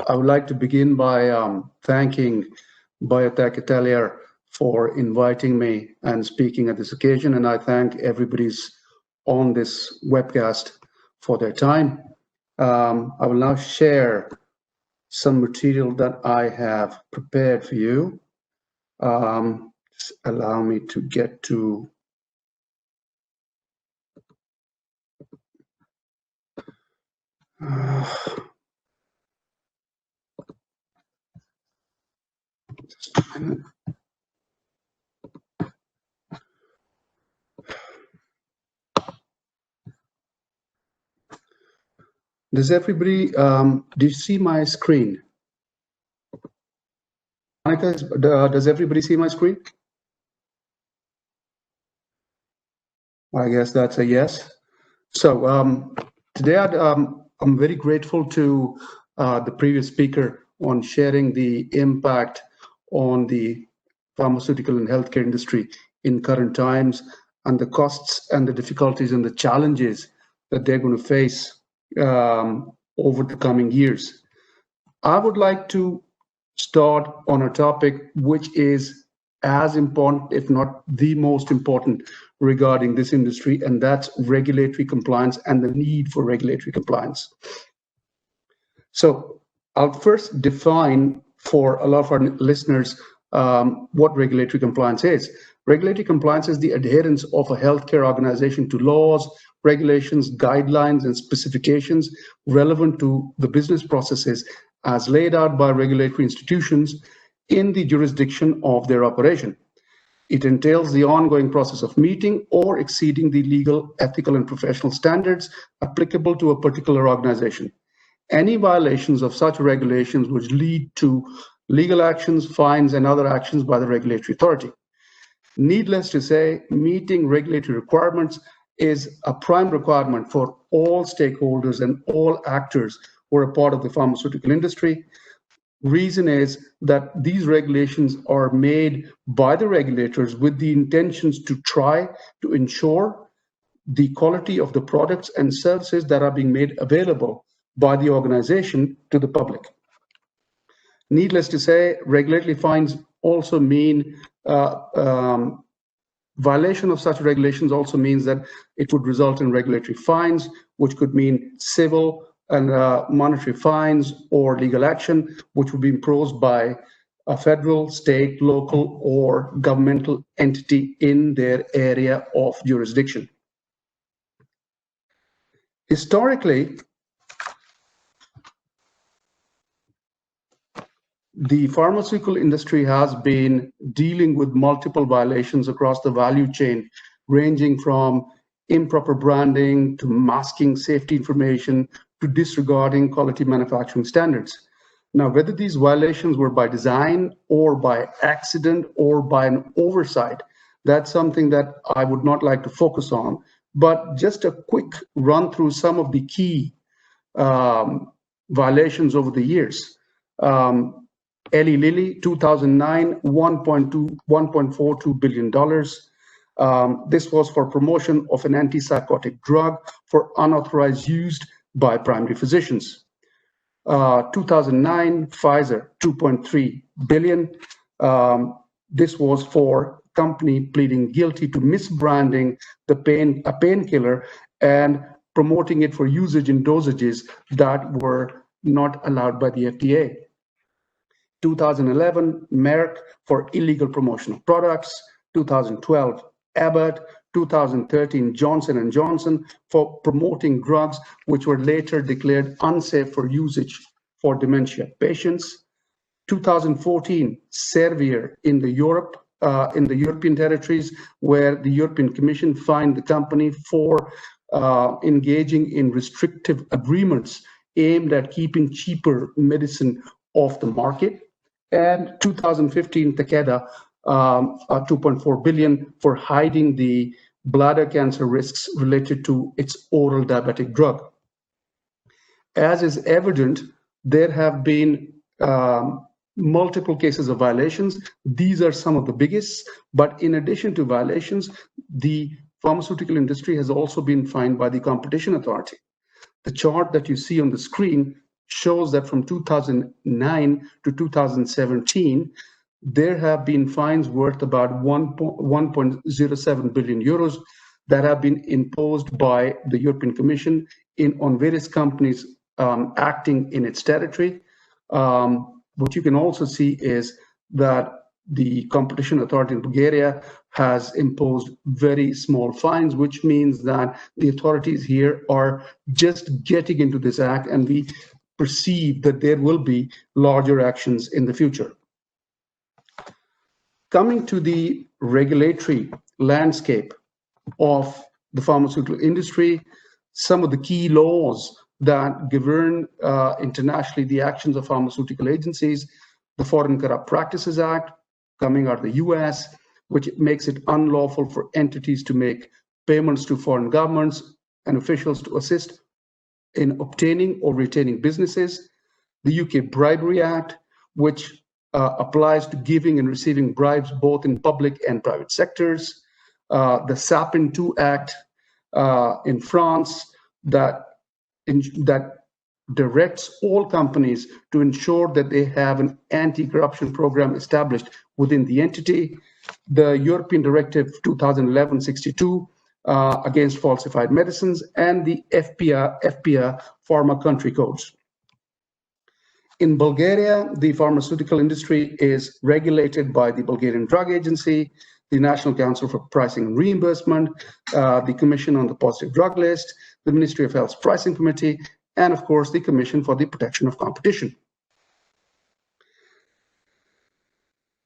I would like to begin by thanking Biotech Atelier for inviting me and speaking at this occasion, and I thank everybody's on this webcast for their time. I will now share some material that I have prepared for you. Just allow me to get to just a minute. Does everybody, do you see my screen? Monica, does everybody see my screen? I guess that's a yes. So today I'm very grateful to the previous speaker on sharing the impact on the pharmaceutical and healthcare industry in current times and the costs and the difficulties and the challenges that they're going to face over the coming years. I would like to start on a topic which is as important, if not the most important, regarding this industry, and that's regulatory compliance and the need for regulatory compliance. So I'll first define for a lot of our listeners what regulatory compliance is. Regulatory compliance is the adherence of a healthcare organization to laws, regulations, guidelines, and specifications relevant to the business processes as laid out by regulatory institutions in the jurisdiction of their operation. It entails the ongoing process of meeting or exceeding the legal, ethical, and professional standards applicable to a particular organization. Any violations of such regulations would lead to legal actions, fines, and other actions by the regulatory authority. Needless to say, meeting regulatory requirements is a prime requirement for all stakeholders and all actors who are a part of the pharmaceutical industry. Reason is that these regulations are made by the regulators with the intentions to try to ensure the quality of the products and services that are being made available by the organization to the public. Needless to say, regulatory fines also mean violation of such regulations also means that it would result in regulatory fines, which could mean civil and monetary fines or legal action, which would be imposed by a federal, state, local, or governmental entity in their area of jurisdiction. Historically, the pharmaceutical industry has been dealing with multiple violations across the value chain, ranging from improper branding to masking safety information to disregarding quality manufacturing standards. Now, whether these violations were by design or by accident or by an oversight, that's something that I would not like to focus on. But just a quick run through some of the key violations over the years. Eli Lilly, 2009, $1.42 billion. This was for promotion of an antipsychotic drug for unauthorized use by primary physicians. 2009, Pfizer, $2.3 billion. This was for company pleading guilty to misbranding a painkiller and promoting it for usage in dosages that were not allowed by the FDA. 2011, Merck for illegal promotional products. 2012, Abbott. 2013, Johnson & Johnson for promoting drugs which were later declared unsafe for usage for dementia patients. 2014, Servier in the European territories, where the European Commission fined the company for engaging in restrictive agreements aimed at keeping cheaper medicine off the market. And 2015, Takeda, $2.4 billion for hiding the bladder cancer risks related to its oral diabetic drug. As is evident, there have been multiple cases of violations. These are some of the biggest, but in addition to violations, the pharmaceutical industry has also been fined by the competition authority. The chart that you see on the screen shows that from 2009 to 2017, there have been fines worth about 1.07 billion euros that have been imposed by the European Commission on various companies acting in its territory. What you can also see is that the competition authority in Bulgaria has imposed very small fines, which means that the authorities here are just getting into this act, and we perceive that there will be larger actions in the future. Coming to the regulatory landscape of the pharmaceutical industry, some of the key laws that govern internationally the actions of pharmaceutical agencies: the Foreign Corrupt Practices Act, coming out of the US, which makes it unlawful for entities to make payments to foreign governments and officials to assist in obtaining or retaining businesses. The UK Bribery Act, which applies to giving and receiving bribes both in public and private sectors. The Sapin II Act in France that directs all companies to ensure that they have an anti-corruption program established within the entity. The European Directive 2011-62 against falsified medicines, and the FPA Pharma Country Codes. In Bulgaria, the pharmaceutical industry is regulated by the Bulgarian Drug Agency, the National Council for Pricing and Reimbursement, the Commission on the Positive Drug List, the Ministry of Health's Pricing Committee, and of course, the Commission for the Protection of Competition.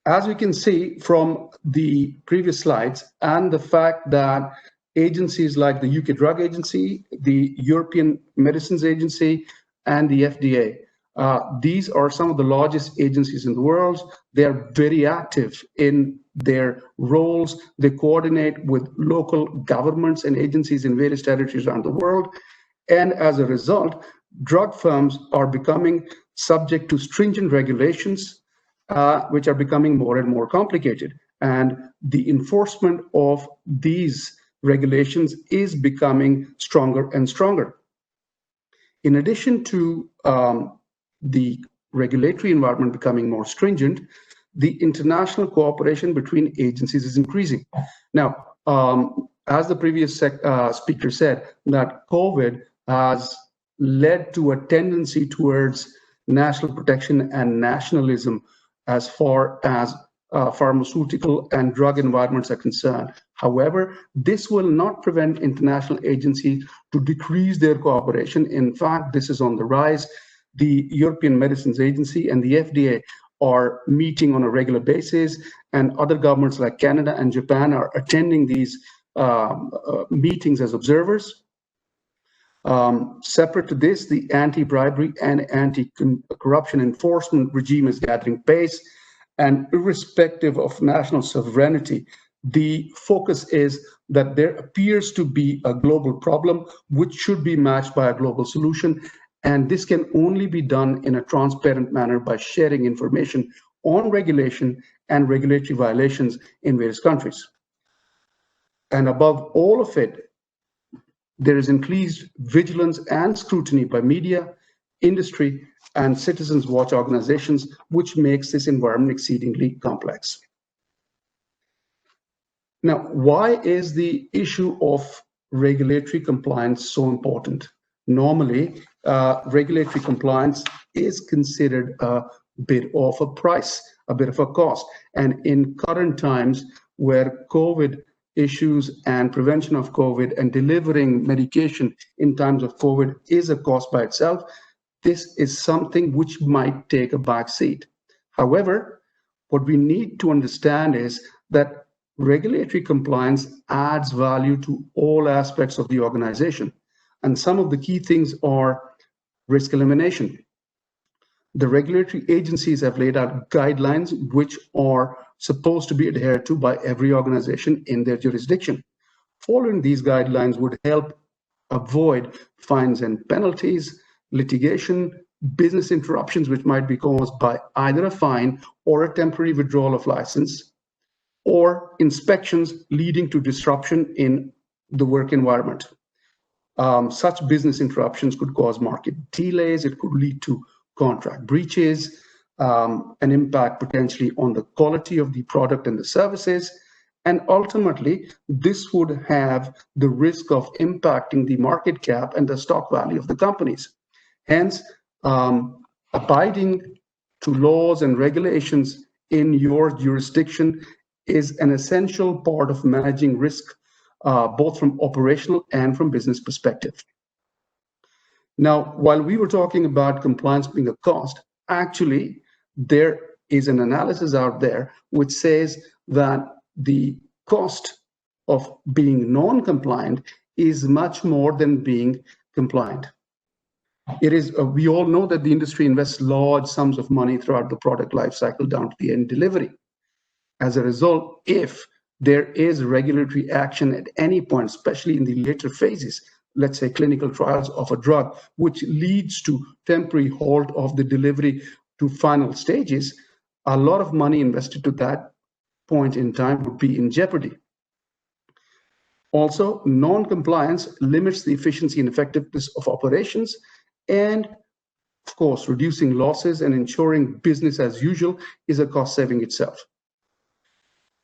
As we can see from the previous slides, and the fact that agencies like the UK Drug Agency, the European Medicines Agency, and the FDA, these are some of the largest agencies in the world. They are very active in their roles. They coordinate with local governments and agencies in various territories around the world. And as a result, drug firms are becoming subject to stringent regulations, which are becoming more and more complicated. And the enforcement of these regulations is becoming stronger and stronger. In addition to the regulatory environment becoming more stringent, the international cooperation between agencies is increasing. Now, as the previous speaker said, that COVID has led to a tendency towards national protection and nationalism as far as pharmaceutical and drug environments are concerned. However, this will not prevent international agencies to decrease their cooperation. In fact, this is on the rise. The European Medicines Agency and the FDA are meeting on a regular basis, and other governments like Canada and Japan are attending these meetings as observers. Separate to this, the anti-bribery and anti-corruption enforcement regime is gathering pace, and irrespective of national sovereignty, the focus is that there appears to be a global problem which should be matched by a global solution, and this can only be done in a transparent manner by sharing information on regulation and regulatory violations in various countries. And above all of it, there is increased vigilance and scrutiny by media, industry, and citizens' watch organizations, which makes this environment exceedingly complex. Now, why is the issue of regulatory compliance so important? Normally, regulatory compliance is considered a bit of a price, a bit of a cost. And in current times where COVID issues and prevention of COVID and delivering medication in times of COVID is a cost by itself, this is something which might take a back seat. However, what we need to understand is that regulatory compliance adds value to all aspects of the organization. And some of the key things are risk elimination. The regulatory agencies have laid out guidelines which are supposed to be adhered to by every organization in their jurisdiction. Following these guidelines would help avoid fines and penalties, litigation, business interruptions which might be caused by either a fine or a temporary withdrawal of license, or inspections leading to disruption in the work environment. Such business interruptions could cause market delays. It could lead to contract breaches, an impact potentially on the quality of the product and the services. And ultimately, this would have the risk of impacting the market cap and the stock value of the companies. Hence, abiding to laws and regulations in your jurisdiction is an essential part of managing risk, both from operational and from business perspective. Now, while we were talking about compliance being a cost, actually, there is an analysis out there which says that the cost of being non-compliant is much more than being compliant. It is, we all know that the industry invests large sums of money throughout the product life cycle down to the end delivery. As a result, if there is regulatory action at any point, especially in the later phases, let's say clinical trials of a drug, which leads to temporary halt of the delivery to final stages, a lot of money invested to that point in time would be in jeopardy. Also, non-compliance limits the efficiency and effectiveness of operations, and of course, reducing losses and ensuring business as usual is a cost saving itself.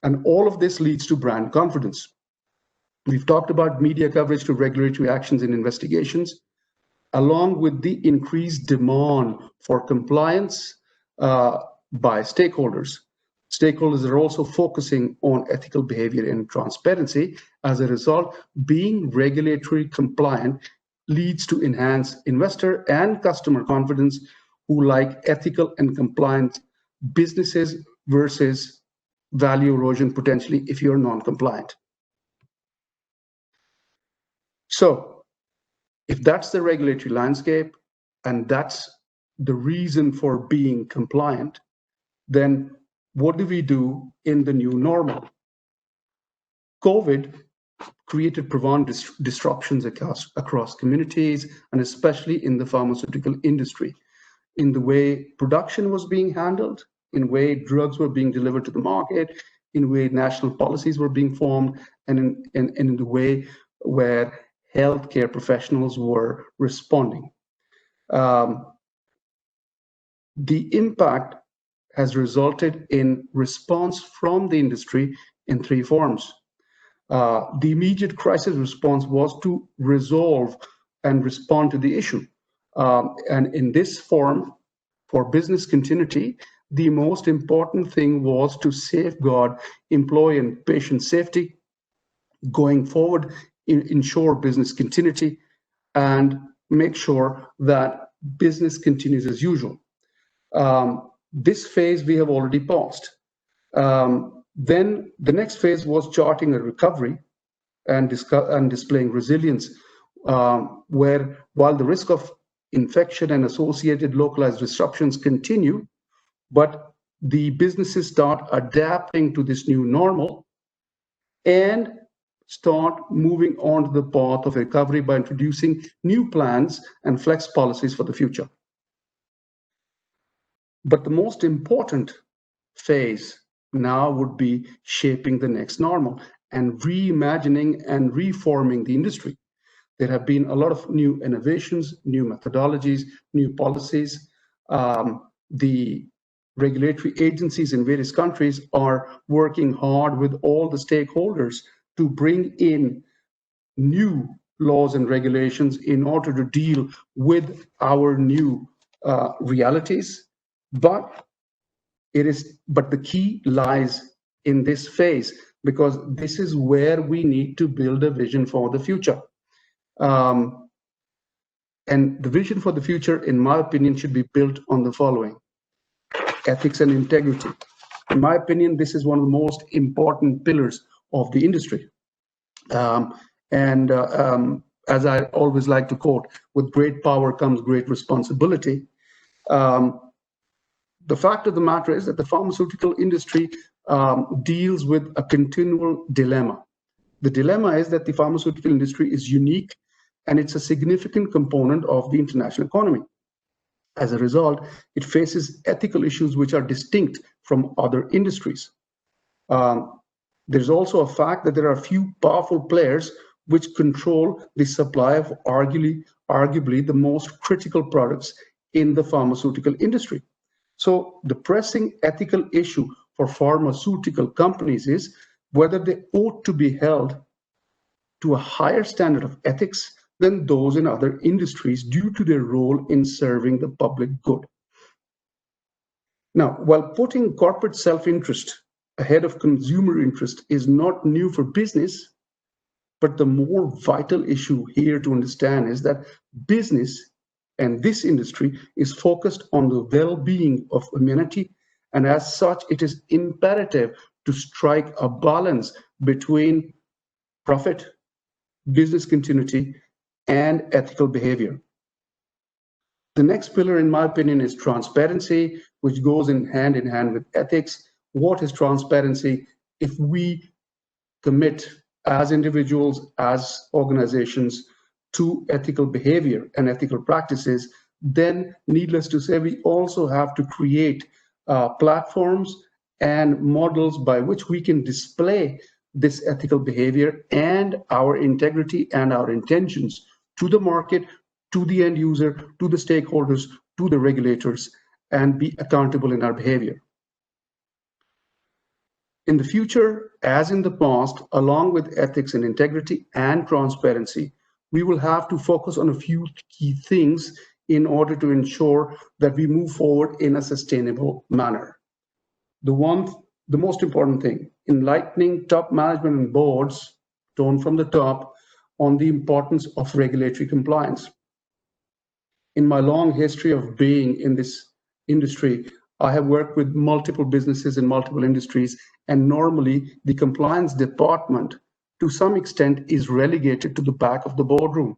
And all of this leads to brand confidence. We've talked about media coverage to regulatory actions and investigations, along with the increased demand for compliance by stakeholders. Stakeholders are also focusing on ethical behavior and transparency. As a result, being regulatory compliant leads to enhanced investor and customer confidence who like ethical and compliant businesses versus value erosion potentially if you're non-compliant. So if that's the regulatory landscape and that's the reason for being compliant, then what do we do in the new normal? COVID created profound disruptions across communities, and especially in the pharmaceutical industry, in the way production was being handled, in the way drugs were being delivered to the market, in the way national policies were being formed, and in the way where healthcare professionals were responding. The impact has resulted in response from the industry in three forms. The immediate crisis response was to resolve and respond to the issue. And in this form, for business continuity, the most important thing was to safeguard employee and patient safety going forward, ensure business continuity, and make sure that business continues as usual. This phase we have already paused. Then the next phase was charting a recovery and displaying resilience, where while the risk of infection and associated localized disruptions continue, but the businesses start adapting to this new normal and start moving on to the path of recovery by introducing new plans and flex policies for the future. But the most important phase now would be shaping the next normal and reimagining and reforming the industry. There have been a lot of new innovations, new methodologies, new policies. The regulatory agencies in various countries are working hard with all the stakeholders to bring in new laws and regulations in order to deal with our new realities. But the key lies in this phase, because this is where we need to build a vision for the future. And the vision for the future, in my opinion, should be built on the following: ethics and integrity. In my opinion, this is one of the most important pillars of the industry. As I always like to quote, with great power comes great responsibility. The fact of the matter is that the pharmaceutical industry deals with a continual dilemma. The dilemma is that the pharmaceutical industry is unique and it's a significant component of the international economy. As a result, it faces ethical issues which are distinct from other industries. There's also a fact that there are few powerful players which control the supply of arguably the most critical products in the pharmaceutical industry. So the pressing ethical issue for pharmaceutical companies is whether they ought to be held to a higher standard of ethics than those in other industries due to their role in serving the public good. Now, while putting corporate self-interest ahead of consumer interest is not new for business, but the more vital issue here to understand is that business and this industry is focused on the well-being of humanity, and as such, it is imperative to strike a balance between profit, business continuity, and ethical behavior. The next pillar, in my opinion, is transparency, which goes in hand with ethics. What is transparency? If we commit as individuals, as organizations, to ethical behavior and ethical practices, then needless to say, we also have to create platforms and models by which we can display this ethical behavior and our integrity and our intentions to the market, to the end user, to the stakeholders, to the regulators, and be accountable in our behavior. In the future, as in the past, along with ethics and integrity and transparency, we will have to focus on a few key things in order to ensure that we move forward in a sustainable manner. The most important thing, enlightening top management and boards, tone from the top, on the importance of regulatory compliance. In my long history of being in this industry, I have worked with multiple businesses in multiple industries, and normally the compliance department, to some extent, is relegated to the back of the boardroom.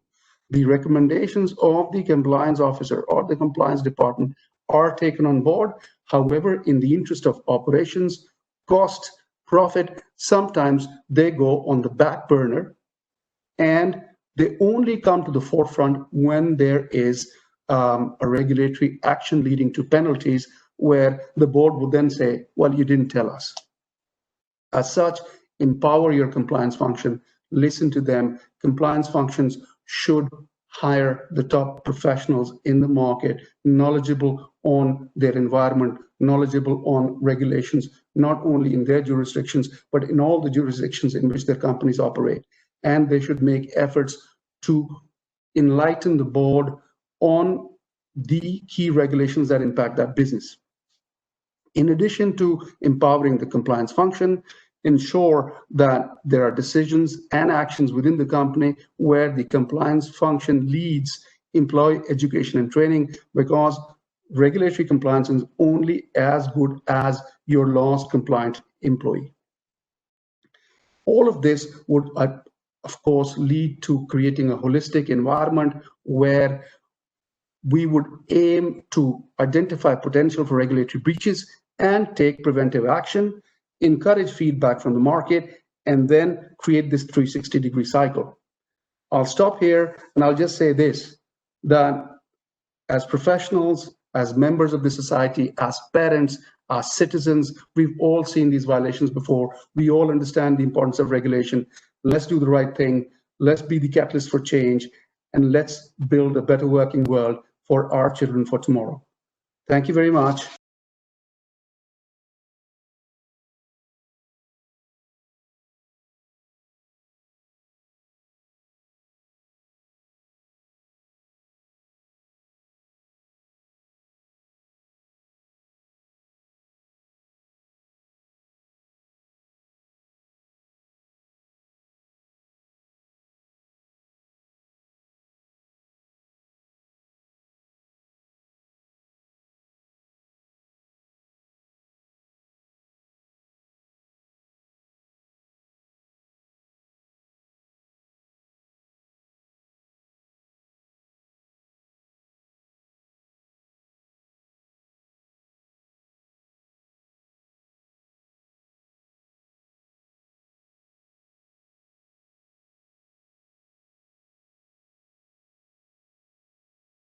The recommendations of the compliance officer or the compliance department are taken on board. However, in the interest of operations, cost, profit, sometimes they go on the back burner, and they only come to the forefront when there is a regulatory action leading to penalties, where the board would then say, well, you didn't tell us. As such, empower your compliance function, listen to them. Compliance functions should hire the top professionals in the market, knowledgeable on their environment, knowledgeable on regulations, not only in their jurisdictions, but in all the jurisdictions in which their companies operate. And they should make efforts to enlighten the board on the key regulations that impact that business. In addition to empowering the compliance function, ensure that there are decisions and actions within the company where the compliance function leads employee education and training, because regulatory compliance is only as good as your last compliant employee. All of this would, of course, lead to creating a holistic environment where we would aim to identify potential for regulatory breaches and take preventive action, encourage feedback from the market, and then create this 360-degree cycle. I'll stop here and I'll just say this, that as professionals, as members of the society, as parents, as citizens, we've all seen these violations before. We all understand the importance of regulation. Let's do the right thing. Let's be the catalyst for change, and let's build a better working world for our children for tomorrow. Thank you very much.